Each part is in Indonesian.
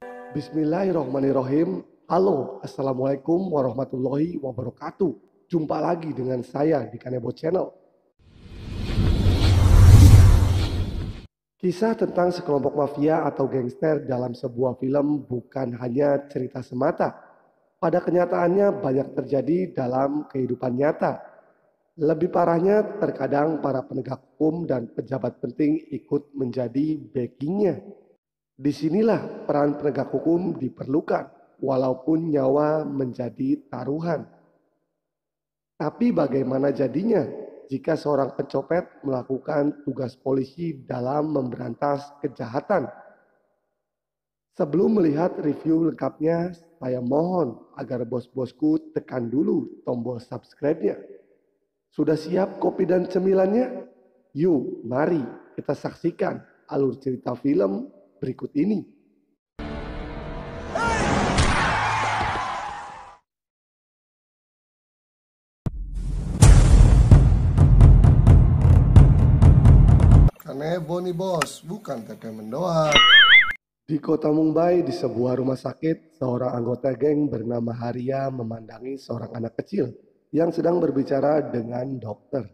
Bismillahirrahmanirrahim. Halo, Assalamualaikum warahmatullahi wabarakatuh. Jumpa lagi dengan saya di Kanebo Channel. Kisah tentang sekelompok mafia atau gangster dalam sebuah film bukan hanya cerita semata. Pada kenyataannya banyak terjadi dalam kehidupan nyata. Lebih parahnya, terkadang para penegak hukum dan pejabat penting ikut menjadi backingnya. Disinilah peran penegak hukum diperlukan, walaupun nyawa menjadi taruhan. Tapi bagaimana jadinya jika seorang pencopet melakukan tugas polisi dalam memberantas kejahatan? Sebelum melihat review lengkapnya, saya mohon agar bos-bosku tekan dulu tombol subscribe-nya. Sudah siap kopi dan cemilannya? Yuk, mari kita saksikan alur cerita film berikut ini. Kanebo nih bos, bukan teteh mendoan. Di kota Mumbai, di sebuah rumah sakit, seorang anggota geng bernama Haria memandangi seorang anak kecil yang sedang berbicara dengan dokter.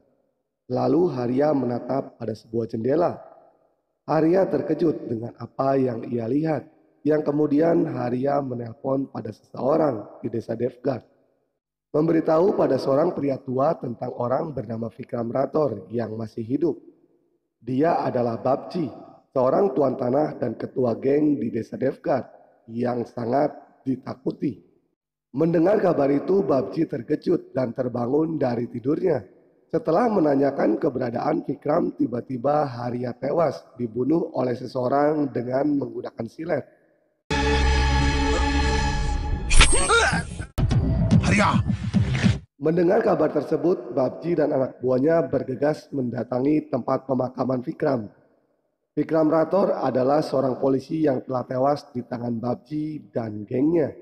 Lalu Haria menatap pada sebuah jendela. Haria terkejut dengan apa yang ia lihat, yang kemudian Haria menelpon pada seseorang di desa Devgat. Memberitahu pada seorang pria tua tentang orang bernama Vikram Rathore yang masih hidup. Dia adalah Babji, seorang tuan tanah dan ketua geng di desa Devgat yang sangat ditakuti. Mendengar kabar itu, Babji terkejut dan terbangun dari tidurnya. Setelah menanyakan keberadaan Vikram, tiba-tiba Haria tewas dibunuh oleh seseorang dengan menggunakan silet. Haria! Mendengar kabar tersebut, Babji dan anak buahnya bergegas mendatangi tempat pemakaman Vikram. Vikram Rathore adalah seorang polisi yang telah tewas di tangan Babji dan gengnya.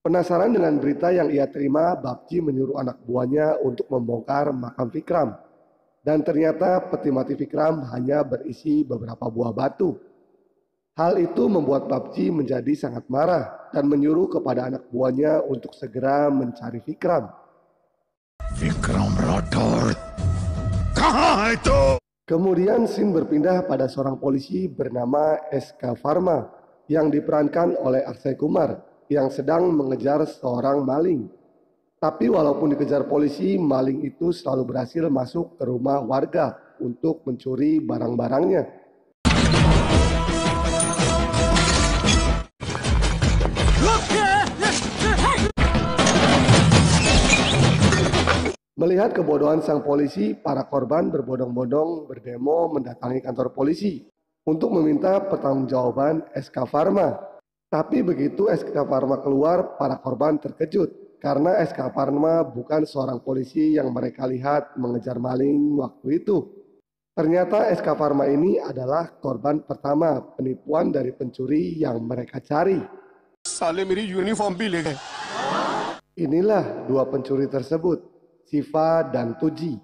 Penasaran dengan berita yang ia terima, Babji menyuruh anak buahnya untuk membongkar makam Vikram. Dan ternyata peti mati Vikram hanya berisi beberapa buah batu. Hal itu membuat Babji menjadi sangat marah dan menyuruh kepada anak buahnya untuk segera mencari Vikram. Vikram Rathore, kah itu? Kemudian scene berpindah pada seorang polisi bernama SK Pharma yang diperankan oleh Akshay Kumar yang sedang mengejar seorang maling. Tapi walaupun dikejar polisi, maling itu selalu berhasil masuk ke rumah warga untuk mencuri barang-barangnya. Melihat kebodohan sang polisi, para korban berbondong-bondong berdemo mendatangi kantor polisi untuk meminta pertanggungjawaban SK Pharma. Tapi begitu SK Pharma keluar, para korban terkejut karena SK Pharma bukan seorang polisi yang mereka lihat mengejar maling waktu itu. Ternyata SK Pharma ini adalah korban pertama penipuan dari pencuri yang mereka cari. Sale meri uniform bhi le gaye. Inilah dua pencuri tersebut, Siva dan Tuji.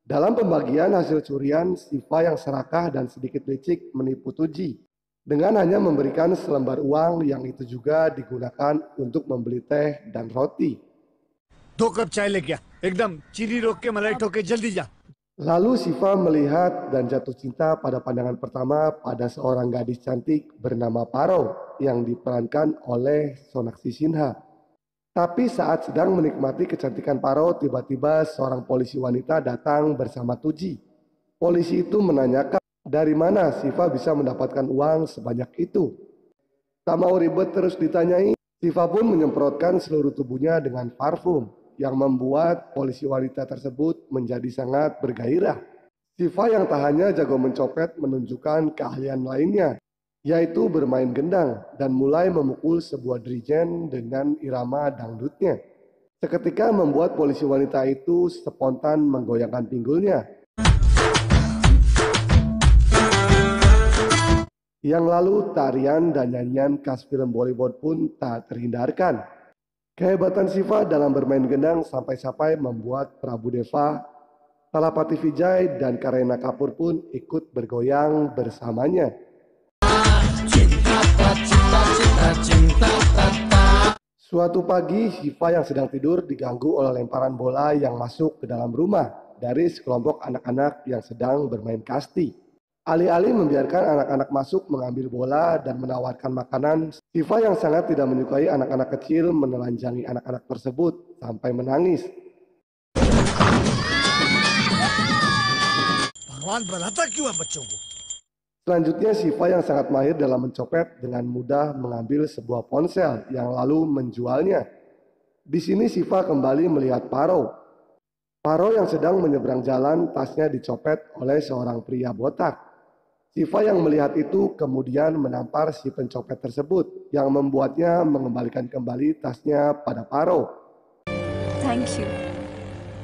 Dalam pembagian hasil curian, Siva yang serakah dan sedikit licik menipu Tuji dengan hanya memberikan selembar uang yang itu juga digunakan untuk membeli teh dan roti. 2 कप चाय लेके आ एकदम चीनी रोक के मलाई ठोक के जल्दी जा. Lalu Siva melihat dan jatuh cinta pada pandangan pertama pada seorang gadis cantik bernama Paro yang diperankan oleh Sonakshi Sinha. Tapi saat sedang menikmati kecantikan Paro, tiba-tiba seorang polisi wanita datang bersama Tuji. Polisi itu menanyakan dari mana Siva bisa mendapatkan uang sebanyak itu. Tak mau ribet terus ditanyai, Siva pun menyemprotkan seluruh tubuhnya dengan parfum yang membuat polisi wanita tersebut menjadi sangat bergairah. Siva yang tak hanya jago mencopet menunjukkan keahlian lainnya, yaitu bermain gendang dan mulai memukul sebuah dirijen dengan irama dangdutnya. Seketika membuat polisi wanita itu spontan menggoyangkan pinggulnya. Yang lalu tarian dan nyanyian khas film Bollywood pun tak terhindarkan. Kehebatan Siva dalam bermain gendang sampai-sampai membuat Prabu Deva, Talapati Vijay dan Kareena Kapoor pun ikut bergoyang bersamanya. Suatu pagi, Shiva yang sedang tidur diganggu oleh lemparan bola yang masuk ke dalam rumah dari sekelompok anak-anak yang sedang bermain kasti. Alih-alih membiarkan anak-anak masuk mengambil bola dan menawarkan makanan, Shiva yang sangat tidak menyukai anak-anak kecil menelanjangi anak-anak tersebut sampai menangis. भगवान बनाता क्यों है बच्चों को? Selanjutnya, Shiva yang sangat mahir dalam mencopet dengan mudah mengambil sebuah ponsel yang lalu menjualnya. Di sini Shiva kembali melihat Paro. Paro yang sedang menyeberang jalan, tasnya dicopet oleh seorang pria botak. Shiva yang melihat itu kemudian menampar si pencopet tersebut yang membuatnya mengembalikan kembali tasnya pada Paro. Thank you.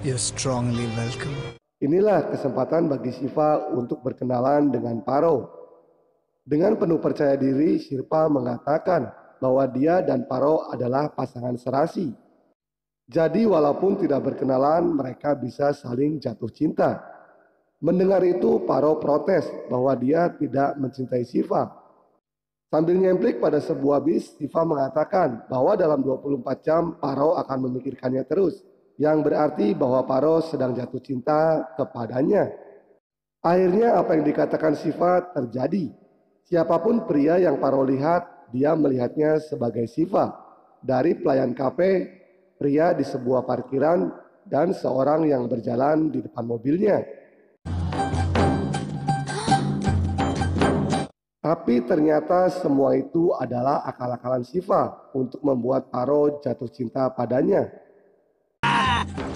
You're strongly welcome. Inilah kesempatan bagi Shiva untuk berkenalan dengan Paro. Dengan penuh percaya diri, Shirpa mengatakan bahwa dia dan Paro adalah pasangan serasi. Jadi walaupun tidak berkenalan, mereka bisa saling jatuh cinta. Mendengar itu, Paro protes bahwa dia tidak mencintai Shiva. Sambil nyemplik pada sebuah bis, Shiva mengatakan bahwa dalam 24 jam Paro akan memikirkannya terus, yang berarti bahwa Paro sedang jatuh cinta kepadanya. Akhirnya apa yang dikatakan Shiva terjadi. Siapapun pria yang Paro lihat, dia melihatnya sebagai Shiva. Dari pelayan kafe, pria di sebuah parkiran, dan seorang yang berjalan di depan mobilnya. Tapi ternyata semua itu adalah akal-akalan Shiva untuk membuat Paro jatuh cinta padanya.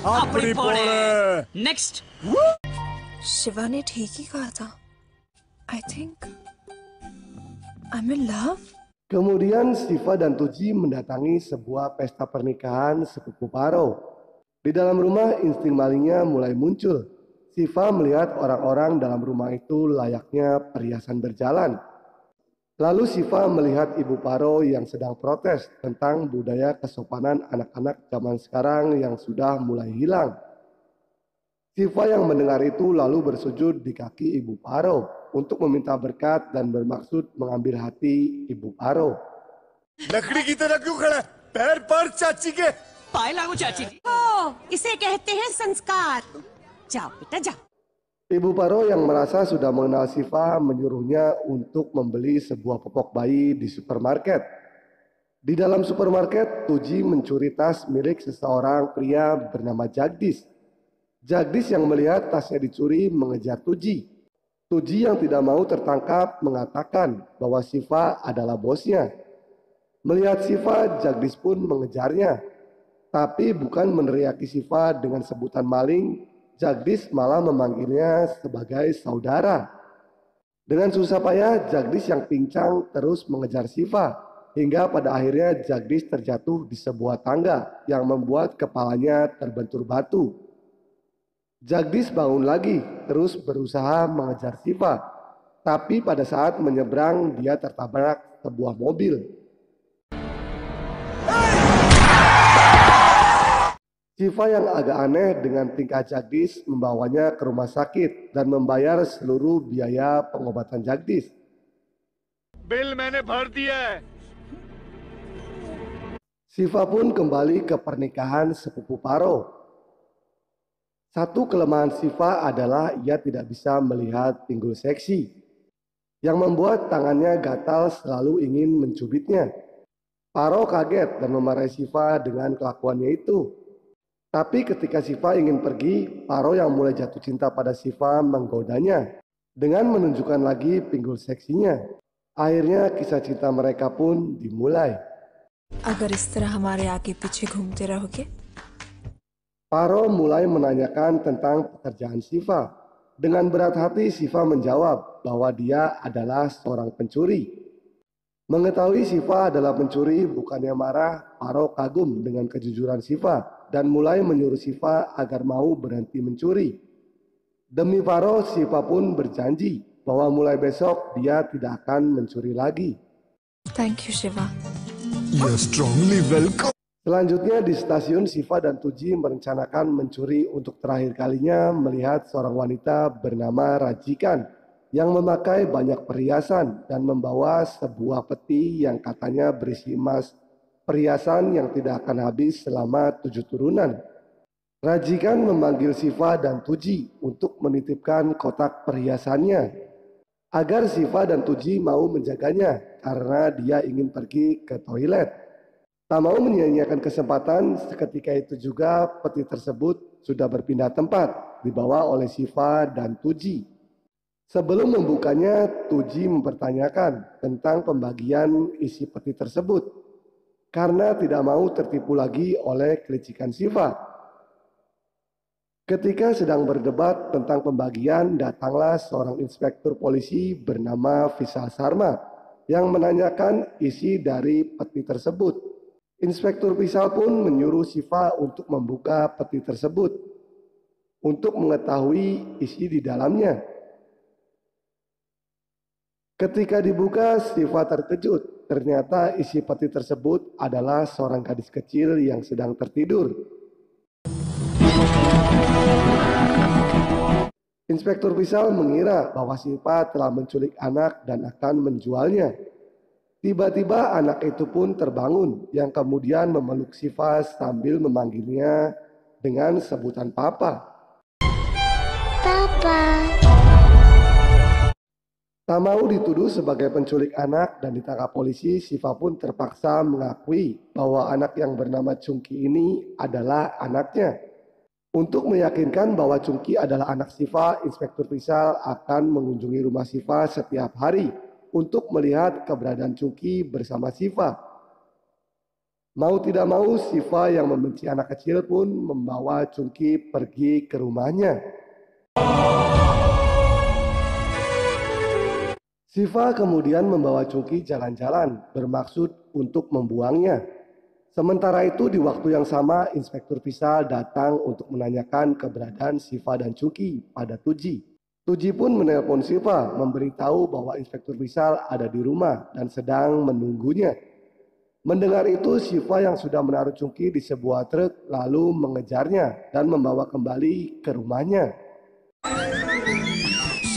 अपनी पोले। नेक्स्ट शिवा ने ठीक ही कहा था. I think I'm in love. Kemudian Shiva dan Tuji mendatangi sebuah pesta pernikahan sepupu Paro. Di dalam rumah insting malingnya mulai muncul. Shiva melihat orang-orang dalam rumah itu layaknya perhiasan berjalan. Lalu Shiva melihat ibu Paro yang sedang protes tentang budaya kesopanan anak-anak zaman sekarang yang sudah mulai hilang. Shiva yang mendengar itu lalu bersujud di kaki ibu Paro untuk meminta berkat dan bermaksud mengambil hati ibu Paro. लकड़ी की तरह क्यों खड़ा है? पैर पर चाची के। पाए लागो चाची जी। इसे कहते हैं संस्कार। जाओ बेटा जाओ। Ibu Paro yang merasa sudah mengenal Shiva menyuruhnya untuk membeli sebuah popok bayi di supermarket. Di dalam supermarket, Tuji mencuri tas milik seseorang pria bernama Jagdish. Jagdish yang melihat tasnya dicuri mengejar Tuji. Tuji yang tidak mau tertangkap mengatakan bahwa Shiva adalah bosnya. Melihat Shiva, Jagdish pun mengejarnya. Tapi bukan meneriaki Shiva dengan sebutan maling, Jagdish malah memanggilnya sebagai saudara. Dengan susah payah, Jagdish yang pincang terus mengejar Shiva. Hingga pada akhirnya Jagdish terjatuh di sebuah tangga yang membuat kepalanya terbentur batu. Jagdish bangun lagi, terus berusaha mengejar Shiva. Tapi pada saat menyeberang, dia tertabrak sebuah mobil. Shiva yang agak aneh dengan tingkah Jagdish membawanya ke rumah sakit dan membayar seluruh biaya pengobatan Jagdish. Bill मैंने भर दिया है। Shiva pun kembali ke pernikahan sepupu Paro. Satu kelemahan Shiva adalah ia tidak bisa melihat pinggul seksi, yang membuat tangannya gatal selalu ingin mencubitnya. Paro kaget dan memarahi Shiva dengan kelakuannya itu. Tapi ketika Shiva ingin pergi, Paro yang mulai jatuh cinta pada Shiva menggodanya dengan menunjukkan lagi pinggul seksinya. Akhirnya kisah cinta mereka pun dimulai. अगर इस तरह हमारे आगे पीछे घूमते रहोगे Paro mulai menanyakan tentang pekerjaan Shiva. Dengan berat hati Shiva menjawab bahwa dia adalah seorang pencuri. Mengetahui Shiva adalah pencuri, bukannya marah, Paro kagum dengan kejujuran Shiva dan mulai menyuruh Shiva agar mau berhenti mencuri. Demi Paro, Shiva pun berjanji bahwa mulai besok dia tidak akan mencuri lagi. Thank you Shiva. You're strongly welcome. Selanjutnya di stasiun, Shiva dan Tuji merencanakan mencuri untuk terakhir kalinya melihat seorang wanita bernama Rajikan yang memakai banyak perhiasan dan membawa sebuah peti yang katanya berisi emas perhiasan yang tidak akan habis selama 7 turunan. Rajikan memanggil Siva dan Tuji untuk menitipkan kotak perhiasannya agar Siva dan Tuji mau menjaganya karena dia ingin pergi ke toilet. Tak mau menyia-nyiakan kesempatan, seketika itu juga peti tersebut sudah berpindah tempat, dibawa oleh Siva dan Tuji. Sebelum membukanya, Tuji mempertanyakan tentang pembagian isi peti tersebut karena tidak mau tertipu lagi oleh kelicikan Siva. Ketika sedang berdebat tentang pembagian, datanglah seorang inspektur polisi bernama Vishal Sharma yang menanyakan isi dari peti tersebut. Inspektur Vishal pun menyuruh Siva untuk membuka peti tersebut untuk mengetahui isi di dalamnya. Ketika dibuka, Siva terkejut. Ternyata isi peti tersebut adalah seorang gadis kecil yang sedang tertidur. Inspektur Vishal mengira bahwa Siva telah menculik anak dan akan menjualnya. Tiba-tiba anak itu pun terbangun yang kemudian memeluk Siva sambil memanggilnya dengan sebutan Papa. Papa. Tak mau dituduh sebagai penculik anak dan ditangkap polisi, Siva pun terpaksa mengakui bahwa anak yang bernama Chungki ini adalah anaknya. Untuk meyakinkan bahwa Chungki adalah anak Siva, Inspektur Vishal akan mengunjungi rumah Siva setiap hari untuk melihat keberadaan Chungki bersama Siva. Mau tidak mau, Siva yang membenci anak kecil pun membawa Chungki pergi ke rumahnya. Siva kemudian membawa Chungki jalan-jalan bermaksud untuk membuangnya. Sementara itu di waktu yang sama Inspektur Vishal datang untuk menanyakan keberadaan Siva dan Chungki pada Tuji. Tuji pun menelpon Siva memberitahu bahwa Inspektur Vishal ada di rumah dan sedang menunggunya. Mendengar itu Siva yang sudah menaruh Chungki di sebuah truk lalu mengejarnya dan membawa kembali ke rumahnya.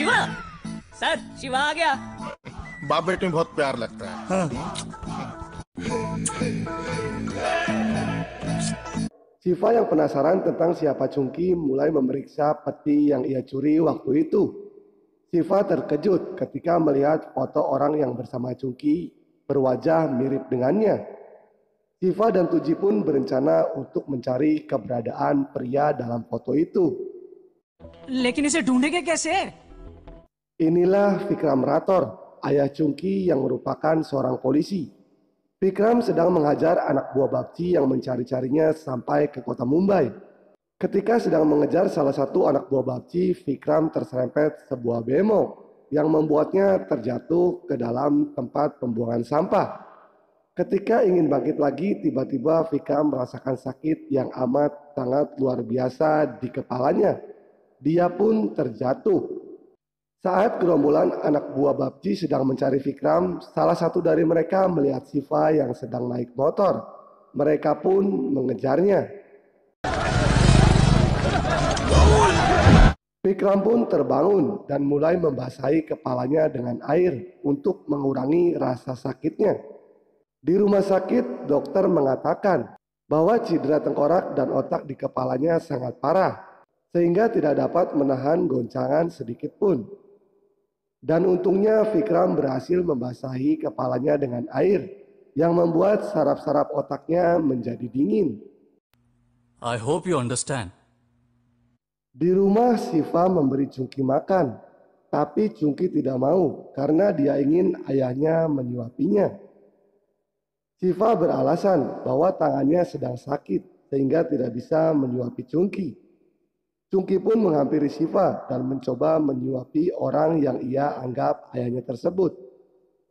Shiva sir Shiva आ गया बाप बेटे में बहुत प्यार लगता है। Siva yang penasaran tentang siapa Chungki mulai memeriksa peti yang ia curi waktu itu. Siva terkejut ketika melihat foto orang yang bersama Chungki berwajah mirip dengannya. Siva dan Tuji pun berencana untuk mencari keberadaan pria dalam foto itu. लेकिन इसे ढूंढेंगे कैसे Inilah Vikram Rathore, ayah Chungki yang merupakan seorang polisi. Vikram sedang menghajar anak buah Babji yang mencari-carinya sampai ke kota Mumbai. Ketika sedang mengejar salah satu anak buah Babji, Vikram terserempet sebuah bemo yang membuatnya terjatuh ke dalam tempat pembuangan sampah. Ketika ingin bangkit lagi, tiba-tiba Vikram merasakan sakit yang amat sangat luar biasa di kepalanya. Dia pun terjatuh. Saat gerombolan anak buah Babji sedang mencari Vikram, salah satu dari mereka melihat Siva yang sedang naik motor. Mereka pun mengejarnya. Vikram pun terbangun dan mulai membasahi kepalanya dengan air untuk mengurangi rasa sakitnya. Di rumah sakit, dokter mengatakan bahwa cedera tengkorak dan otak di kepalanya sangat parah, sehingga tidak dapat menahan goncangan sedikit pun. Dan untungnya Vikram berhasil membasahi kepalanya dengan air yang membuat saraf-saraf otaknya menjadi dingin. I hope you understand. Di rumah Siva memberi Chungki makan, tapi Chungki tidak mau karena dia ingin ayahnya menyuapinya. Siva beralasan bahwa tangannya sedang sakit sehingga tidak bisa menyuapi Chungki. Chungki pun menghampiri Siva dan mencoba menyuapi orang yang ia anggap ayahnya tersebut.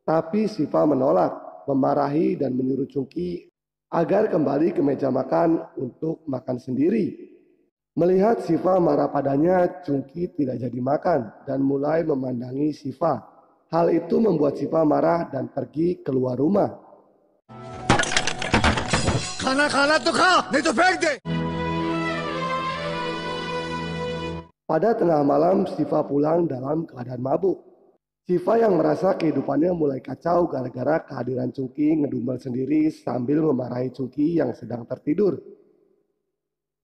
Tapi Siva menolak, memarahi dan menyuruh Chungki agar kembali ke meja makan untuk makan sendiri. Melihat Siva marah padanya, Chungki tidak jadi makan dan mulai memandangi Siva. Hal itu membuat Siva marah dan pergi keluar rumah. खाना खाना तो खा नहीं तो फेंक दे। Pada tengah malam, Siva pulang dalam keadaan mabuk. Siva yang merasa kehidupannya mulai kacau gara-gara kehadiran Chungki ngedumel sendiri sambil memarahi Chungki yang sedang tertidur.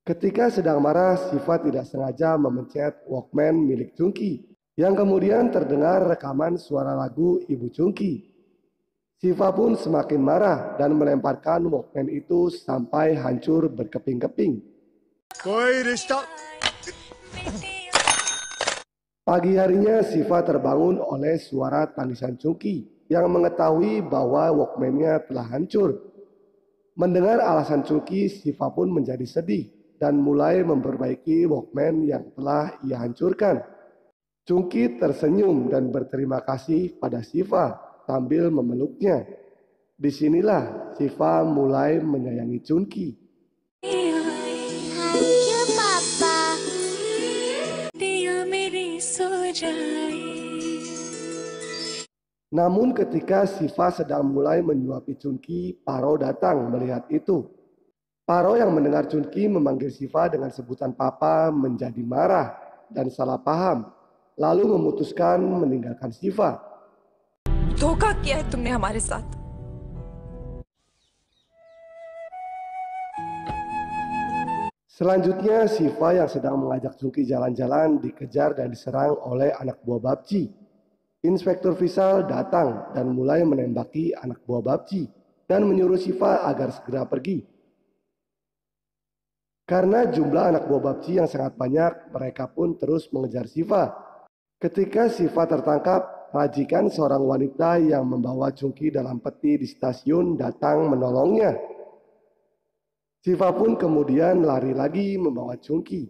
Ketika sedang marah, Siva tidak sengaja memencet Walkman milik Chungki, yang kemudian terdengar rekaman suara lagu Ibu Chungki. Siva pun semakin marah dan melemparkan Walkman itu sampai hancur berkeping-keping. कोई रिश्ता Pagi harinya Siva terbangun oleh suara tangisan Chungki yang mengetahui bahwa Walkman-nya telah hancur. Mendengar alasan Chungki, Siva pun menjadi sedih dan mulai memperbaiki Walkman yang telah ia hancurkan. Chungki tersenyum dan berterima kasih pada Siva sambil memeluknya. Disinilah Siva mulai menyayangi Chungki. Namun ketika Siva sedang mulai menyuapi Chungki, Paro datang melihat itu. Paro yang mendengar Chungki memanggil Siva dengan sebutan papa menjadi marah dan salah paham, lalu memutuskan meninggalkan Siva. धोखा किया है तुमने हमारे साथ। Selanjutnya, Siva yang sedang mengajak Chungki jalan-jalan dikejar dan diserang oleh anak buah Babci. Inspektur Visal datang dan mulai menembaki anak buah Babci dan menyuruh Siva agar segera pergi. Karena jumlah anak buah Babci yang sangat banyak, mereka pun terus mengejar Siva. Ketika Siva tertangkap, majikan seorang wanita yang membawa Chungki dalam peti di stasiun datang menolongnya. Siva pun kemudian lari lagi membawa Chungki.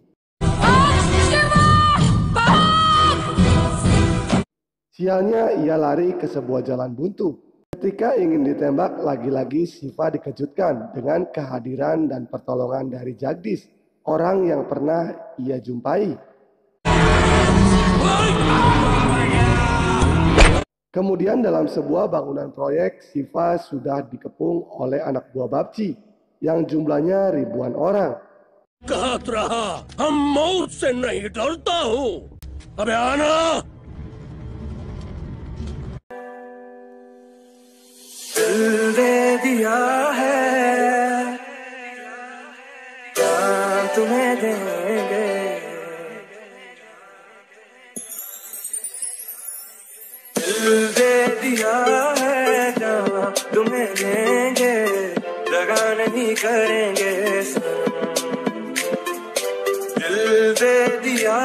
Sialnya ia lari ke sebuah jalan buntu. Ketika ingin ditembak, lagi-lagi Siva dikejutkan dengan kehadiran dan pertolongan dari Jagdish, orang yang pernah ia jumpai. Kemudian dalam sebuah bangunan proyek, Siva sudah dikepung oleh anak buah Babci yang jumlahnya ribuan orang. कहत रहा हम मौत से नहीं डरता हूँ अबे आना दिल दे दिया है जान तुम्हें देंगे दिल दे दिया है जान तुम्हें देंगे दगा नहीं करेंगे दिल दे दिया